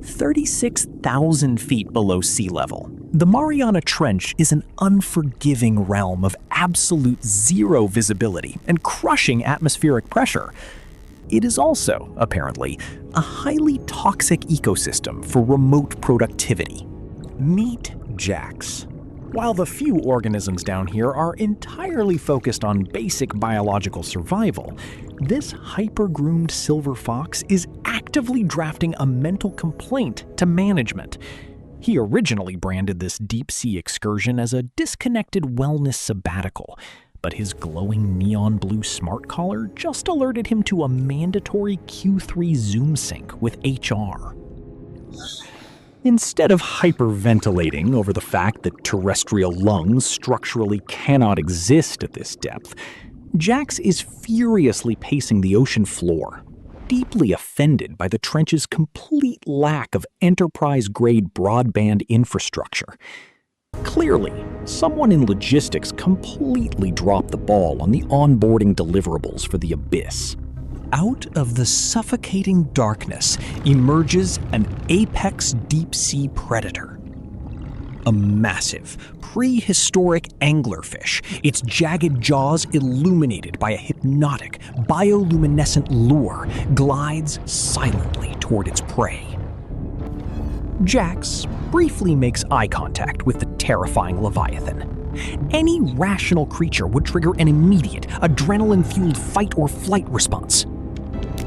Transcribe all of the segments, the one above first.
36,000 feet below sea level, the Mariana Trench is an unforgiving realm of absolute zero visibility and crushing atmospheric pressure. It is also, apparently, a highly toxic ecosystem for remote productivity. Meet Jax. While the few organisms down here are entirely focused on basic biological survival, this hyper-groomed silver fox is actively drafting a mental complaint to management. He originally branded this deep-sea excursion as a disconnected wellness sabbatical, but his glowing neon blue smart collar just alerted him to a mandatory Q3 Zoom sync with HR. Instead of hyperventilating over the fact that terrestrial lungs structurally cannot exist at this depth, Jax is furiously pacing the ocean floor, deeply offended by the trench's complete lack of enterprise-grade broadband infrastructure. Clearly, someone in logistics completely dropped the ball on the onboarding deliverables for the Abyss. Out of the suffocating darkness emerges an apex deep-sea predator. A massive, prehistoric anglerfish, its jagged jaws illuminated by a hypnotic, bioluminescent lure, glides silently toward its prey. Jax briefly makes eye contact with the terrifying Leviathan. Any rational creature would trigger an immediate, adrenaline-fueled fight-or-flight response.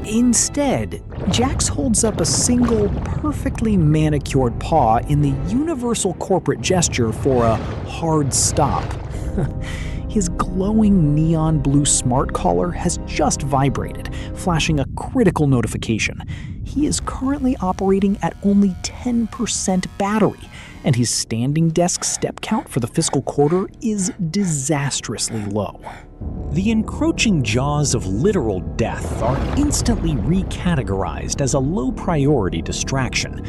Instead, Jax holds up a single, perfectly manicured paw in the universal corporate gesture for a hard stop. His glowing neon blue smart collar has just vibrated, flashing a critical notification. He is currently operating at only 10% battery, and his standing desk step count for the fiscal quarter is disastrously low. The encroaching jaws of literal death are instantly recategorized as a low-priority distraction.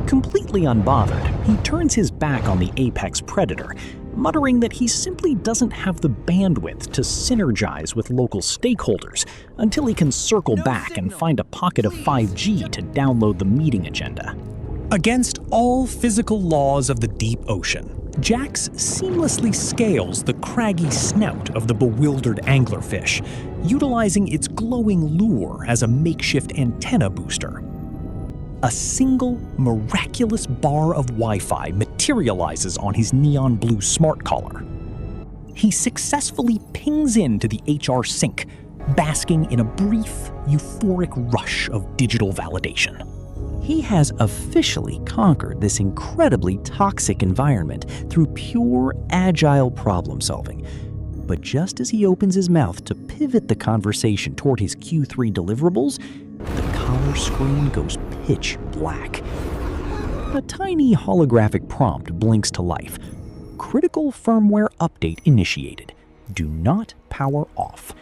Completely unbothered, he turns his back on the apex predator, muttering that he simply doesn't have the bandwidth to synergize with local stakeholders until he can circle back and find a pocket of 5G to download the meeting agenda. Against all physical laws of the deep ocean, Jax seamlessly scales the craggy snout of the bewildered anglerfish, utilizing its glowing lure as a makeshift antenna booster. A single, miraculous bar of Wi-Fi materializes on his neon blue smart collar. He successfully pings into the HR sync, basking in a brief, euphoric rush of digital validation. He has officially conquered this incredibly toxic environment through pure, agile problem-solving. But just as he opens his mouth to pivot the conversation toward his Q3 deliverables, the collar screen goes pitch black. A tiny holographic prompt blinks to life. Critical firmware update initiated. Do not power off.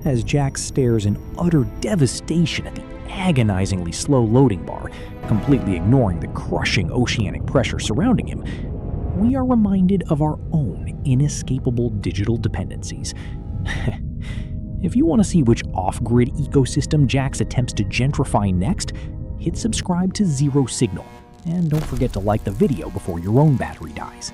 As Jax stares in utter devastation at the agonizingly slow loading bar, completely ignoring the crushing oceanic pressure surrounding him, we are reminded of our own inescapable digital dependencies. If you want to see which off-grid ecosystem Jax attempts to gentrify next, hit subscribe to Zero Signal, and don't forget to like the video before your own battery dies.